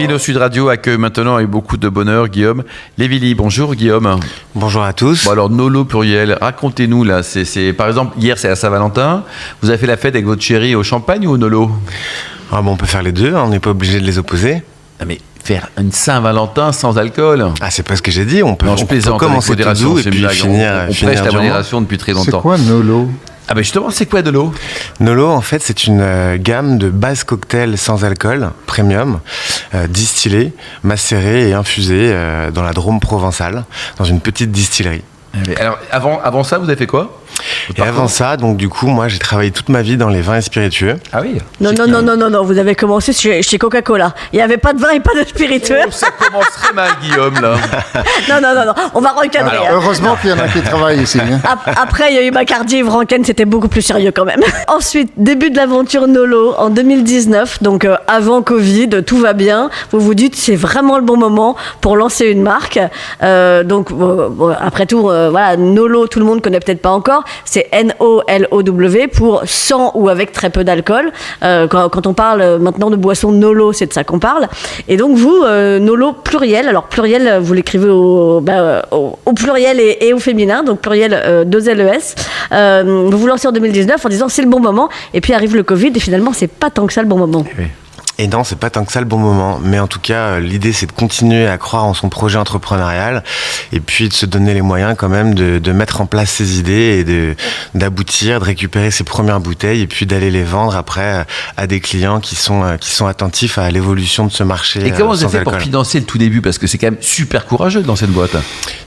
Philo Sud Radio accueille maintenant avec beaucoup de bonheur Guillaume Lévily. Bonjour Guillaume. Bonjour à tous. Bon alors Nolo pluriel, racontez-nous là, c'est par exemple hier c'est la Saint-Valentin, vous avez fait la fête avec votre chérie au champagne ou au Nolo? On peut faire les deux, on n'est pas obligé de les opposer. Ah, mais faire une Saint-Valentin sans alcool? Ah, c'est pas ce que j'ai dit, on peut commencer tout doux et puis finir on prêche la modération depuis très longtemps. C'est quoi Nolo? Ah ben justement, c'est quoi Nolo? Nolo, en fait, c'est une gamme de bases cocktails sans alcool, premium, distillés, macérés et infusés dans la Drôme provençale, dans une petite distillerie. Alors, avant ça, vous avez fait quoi? Et avant ça, donc du coup, moi j'ai travaillé toute ma vie dans les vins et spiritueux. Ah oui? Non, vous avez commencé chez Coca-Cola. Il n'y avait pas de vin et pas de spiritueux. Oh, ça commence très mal, Guillaume, là. Non, on va recadrer. Alors, heureusement qu'il y en a qui travaillent ici. Hein. Après, il y a eu Bacardi et Vranken, c'était beaucoup plus sérieux quand même. Ensuite, début de l'aventure Nolo en 2019, donc avant Covid, tout va bien. Vous vous dites, c'est vraiment le bon moment pour lancer une marque. Après tout, voilà, Nolo, tout le monde connaît peut-être pas encore. C'est N-O-L-O-W pour sans ou avec très peu d'alcool. Quand on parle maintenant de boisson Nolo, c'est de ça qu'on parle. Et donc vous, Nolo pluriel. Alors pluriel, vous l'écrivez au pluriel et au féminin, donc pluriel 2-L-E-S. Vous vous lancez en 2019 en disant c'est le bon moment. Et puis arrive le Covid et finalement c'est pas tant que ça le bon moment. Oui. Et non, c'est pas tant que ça le bon moment. Mais en tout cas, l'idée, c'est de continuer à croire en son projet entrepreneurial et puis de se donner les moyens quand même de mettre en place ses idées et d'aboutir, de récupérer ses premières bouteilles et puis d'aller les vendre après à des clients qui sont attentifs à l'évolution de ce marché. Et comment vous avez fait alcool. pour financer le tout début? Parce que c'est quand même super courageux dans cette boîte.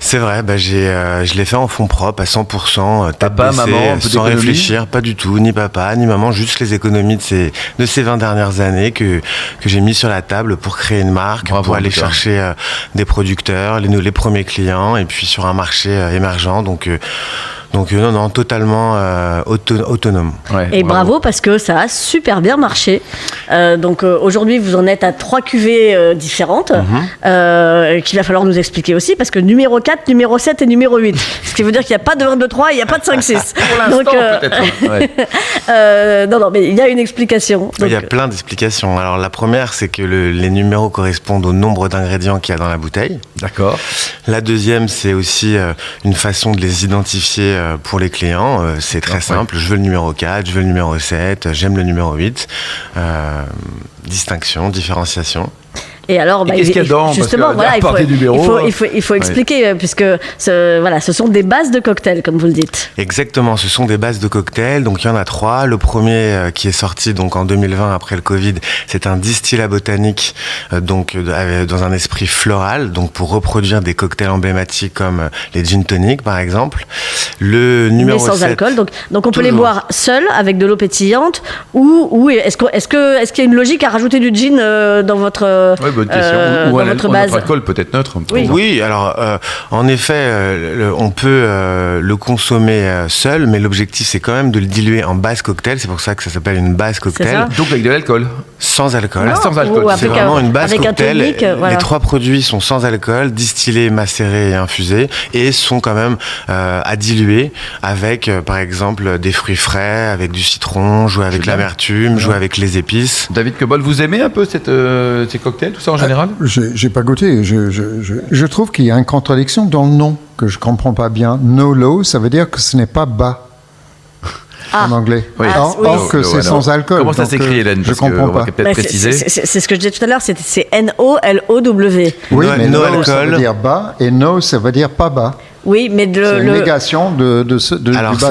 C'est vrai, je l'ai fait en fonds propres à 100%, tête Papa, baissée, maman, un peu sans d'économie? réfléchir, pas du tout, ni papa, ni maman, juste les économies de ces 20 dernières années que j'ai mis sur la table pour créer une marque, Bravo, pour aller en tout cas. chercher des producteurs, les premiers clients, et puis sur un marché émergent. Donc non, totalement autonome. Ouais, Et bravo parce que ça a super bien marché. Aujourd'hui, vous en êtes à 3 cuvées différentes qu'il va falloir nous expliquer aussi parce que numéro 4, numéro 7 et numéro 8. Ce qui veut dire qu'il n'y a pas de 1, 2, 3 et il n'y a pas de 5, 6. Pour l'instant, peut-être. Ouais. Non, mais il y a une explication. Il y a plein d'explications. Alors la première, c'est que les numéros correspondent au nombre d'ingrédients qu'il y a dans la bouteille. D'accord. La deuxième, c'est aussi une façon de les identifier pour les clients. C'est très simple. Je veux le numéro 4, je veux le numéro 7, j'aime le numéro 8. Distinction, différenciation. Et alors, qu'est-ce qu'il y a dedans? justement, Parce que, voilà, il faut Ouais. expliquer puisque ce sont des bases de cocktails, comme vous le dites. Exactement, ce sont des bases de cocktails. Donc il y en a 3. Le premier qui est sorti donc en 2020 après le Covid, c'est un distillat botanique dans un esprit floral, donc pour reproduire des cocktails emblématiques comme les gin tonic par exemple. Le numéro Mais sans 7, alcool, donc on peut les toujours. boire seuls avec de l'eau pétillante ou est-ce qu'il y a une logique à rajouter du gin dans votre Ouais, bonne question. Ou dans un votre autre base? alcool peut-être neutre. Oui, alors en effet, on peut le consommer seul, mais l'objectif c'est quand même de le diluer en base cocktail. C'est pour ça que ça s'appelle une base cocktail ça. Donc avec de l'alcool. sans alcool. Non, sans alcool. ou C'est avec vraiment une base avec un cocktail. tonic, voilà. Les 3 produits sont sans alcool, distillés, macérés et infusés, et sont quand même à diluer avec, par exemple, des fruits frais, avec du citron, jouer avec bien. l'amertume, jouer avec les épices. David Cobol, vous aimez un peu ces cocktails, tout ça en général? J'ai pas goûté. Je trouve qu'il y a une contradiction dans le nom que je comprends pas bien. Nolo, ça veut dire que ce n'est pas bas. En anglais. Oui. Or que c'est sans alcool. Comment ça donc, s'écrit, Hélène? Je Parce comprends qu'on va pas. peut-être préciser. C'est ce que je disais tout à l'heure, c'est N-O-L-O-W. Oui, No- mais no no, ça alcool. veut dire bas et no, ça veut dire pas bas. Oui, mais C'est une négation Alors du ça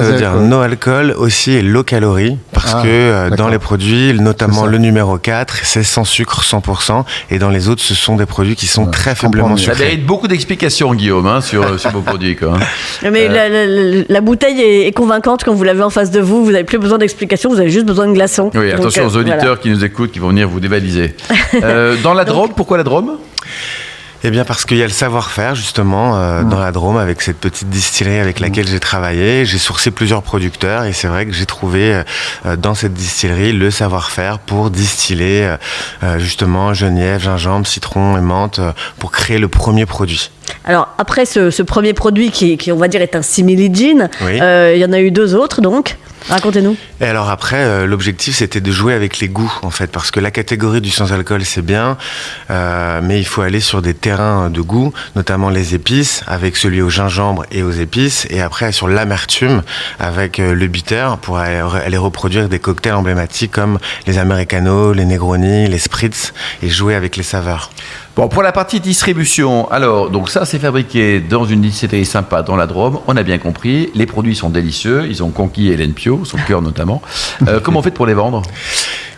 bas veut dire alcool. no alcool aussi et low calorie, parce que dans d'accord. les produits, notamment C'est ça. le numéro 4, c'est sans sucre 100%, et dans les autres, ce sont des produits qui sont très je comprends faiblement mieux. Ça sucrés. mérite beaucoup d'explications, Guillaume, sur vos produits. Quoi, hein. Mais la bouteille est convaincante quand vous l'avez en face de vous. Vous n'avez plus besoin d'explications, vous avez juste besoin de glaçons. Oui, Donc, attention aux auditeurs voilà. qui nous écoutent, qui vont venir vous dévaliser. Dans la Drôme, pourquoi la Drôme? Eh bien parce qu'il y a le savoir-faire justement dans la Drôme avec cette petite distillerie avec laquelle j'ai travaillé. J'ai sourcé plusieurs producteurs et c'est vrai que j'ai trouvé dans cette distillerie le savoir-faire pour distiller justement genièvre, gingembre, citron et menthe pour créer le premier produit. Alors, après ce premier produit qui, on va dire, est un simili-gin, Oui. il y en a eu 2 autres, donc. Racontez-nous. Et alors après, l'objectif c'était de jouer avec les goûts en fait, parce que la catégorie du sans-alcool c'est bien, mais il faut aller sur des terrains de goût, notamment les épices, avec celui au gingembre et aux épices, et après sur l'amertume avec le bitter pour aller reproduire des cocktails emblématiques comme les Americano, les Negroni, les Spritz, et jouer avec les saveurs. Bon, pour la partie distribution, alors, donc ça, c'est fabriqué dans une distillerie sympa dans la Drôme, on a bien compris. Les produits sont délicieux, ils ont conquis Hélène Pio, son cœur notamment. Comment on fait pour les vendre ?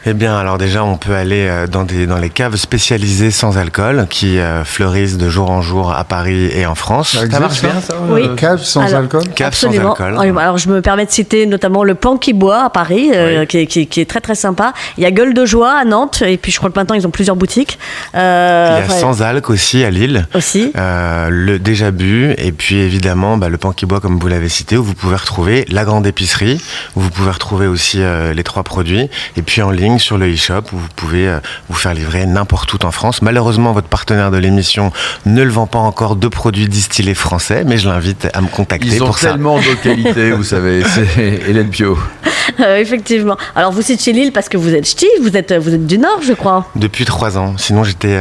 Eh bien, alors déjà, on peut aller dans les caves spécialisées sans alcool qui fleurissent de jour en jour à Paris et en France. Ça existe, ça Oui. Cave sans Alors, alcool. Cave sans Absolument. alcool. Alors, je me permets de citer notamment le Pan qui boit à Paris, Oui. qui est très très sympa. Il y a Gueule de Joie à Nantes, et puis je crois que maintenant ils ont plusieurs boutiques. Il y a Sans Alc aussi à Lille. Aussi. Le Déjà Bu, et puis évidemment le Pan qui boit comme vous l'avez cité, où vous pouvez retrouver la grande épicerie, où vous pouvez retrouver aussi les 3 produits, et puis en ligne sur le e-shop où vous pouvez vous faire livrer n'importe où en France. Malheureusement, votre partenaire de l'émission ne le vend pas encore de produits distillés français, mais je l'invite à me contacter Ils ont pour ça. tellement de qualité, vous savez, c'est Hélène Pio. Effectivement. Alors vous citez Lille parce que vous êtes ch'ti, vous êtes du Nord, je crois. Depuis 3 ans. Sinon, j'étais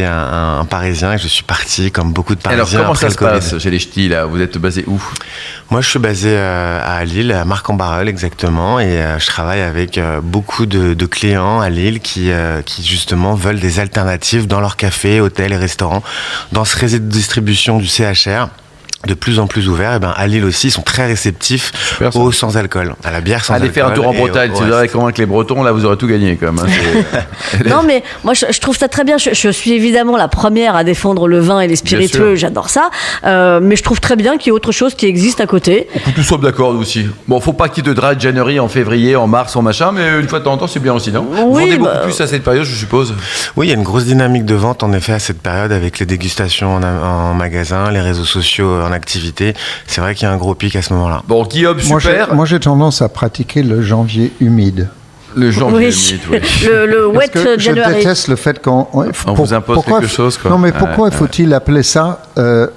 un Parisien et je suis parti comme beaucoup de Alors, Parisiens comment après ça se le Covid. passe chez les ch'tis, là ? Vous êtes basé où ? Moi, je suis basé à Lille, à Marc-en-Barœul exactement, et je travaille avec beaucoup de clients à Lille qui justement veulent des alternatives dans leurs cafés, hôtels et restaurants, dans ce réseau de distribution du CHR. De plus en plus ouvert, et à Lille aussi, ils sont très réceptifs Super, ça. au sans-alcool, à la bière sans alcool. Allez faire un tour en et Bretagne, au si vous reste. avez convaincre les Bretons, là vous aurez tout gagné quand même. Non, mais moi je trouve ça très bien. Je suis évidemment la première à défendre le vin et les spiritueux, j'adore ça. Mais je trouve très bien qu'il y ait autre chose qui existe à côté. Nous sommes d'accord, nous aussi. Bon, faut pas qu'il y ait de dry January en février, en mars, en machin, mais une fois de temps en temps, c'est bien aussi, non ? Vous Oui, vendez bah, beaucoup plus à cette période, je suppose. Oui, il y a une grosse dynamique de vente en effet à cette période avec les dégustations en magasin, les réseaux sociaux en activité. C'est vrai qu'il y a un gros pic à ce moment-là. Bon, Guillaume, super. Moi, j'ai tendance à pratiquer le janvier humide. Le janvier, Oui. oui. Le Parce wet que je January. déteste le fait qu'on vous impose quelque chose, quoi. Non, mais pourquoi faut-il appeler ça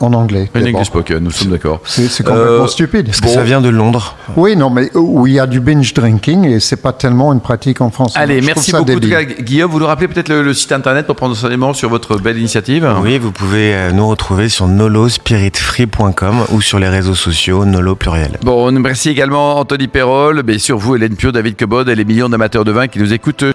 en anglais Une d'abord? English spoken, nous sommes d'accord. C'est complètement stupide. Parce que ça vient de Londres. Oui, non, mais où il y a du binge drinking et c'est pas tellement une pratique en France. Allez, Je merci trouve ça beaucoup. En tout débile. cas, Guillaume, vous nous rappelez peut-être le site internet pour prendre enseignement sur votre belle initiative ? Oui, vous pouvez nous retrouver sur nolospiritfree.com ou sur les réseaux sociaux Nolo pluriel. Bon, merci également Anthony Perrol, mais sur vous, Hélène Pio, David Cobod et les millions d'amateurs de vin qui nous écoutent.